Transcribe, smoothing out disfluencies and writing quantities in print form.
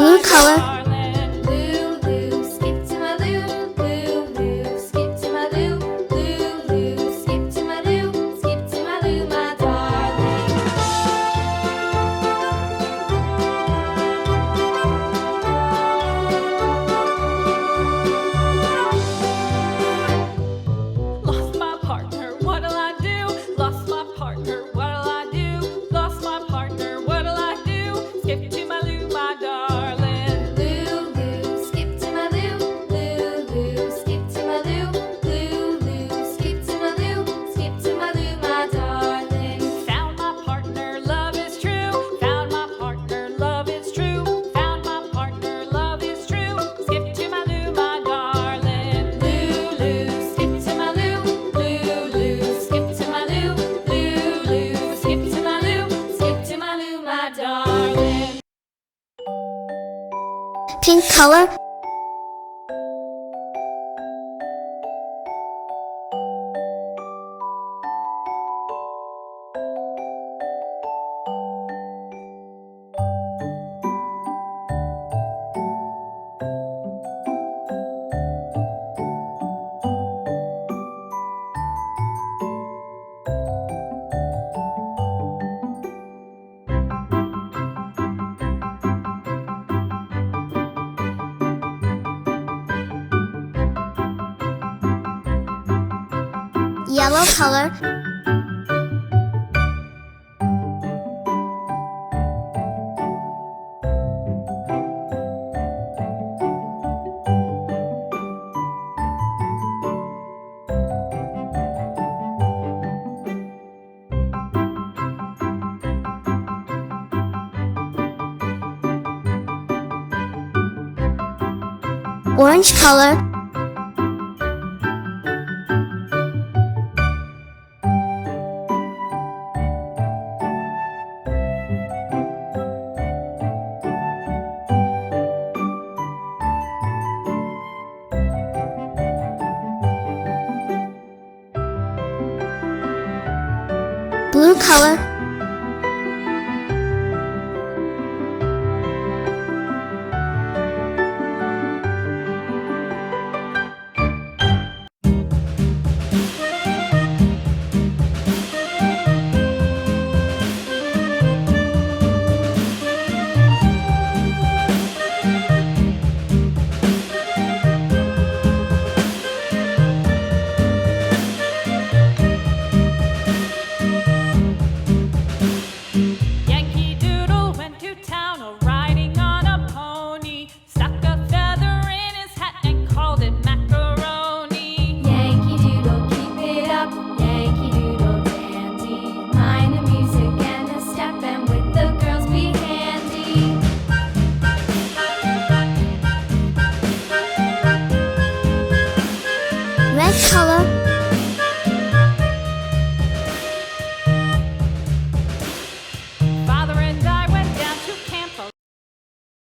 Blue color. Lulu, skip to my Lou. Lulu, skip to my Lou. Lulu, skip to my Lou. Skip to my Lou, my darling. Lost my partner, what'll I do? Lost my partner, what'll I do? Lost my partner, what'll I do? Skip to my Lou, my darling. Lulu, skip to my Lou. Lulu, skip to my Lou. Lulu, skip to my Lou. Skip to my Lou, my darling. Found my partner, love is true. Found my partner, love is true. Found my partner, love is true. Skip to my Lou, my darling. Lulu, skip to my Lou. Lulu, skip to my Lou. Lulu, skip to my Lou. Skip to my Lou, my darling. Pink color. Yellow color. Orange color. Blue color. Yankee Doodle went to town riding on a pony. Stuck a feather in his hat and called it macaroni. Yankee Doodle, keep it up. Yankee Doodle dandy. Mind the music and the step, and with the girls be handy. Red color.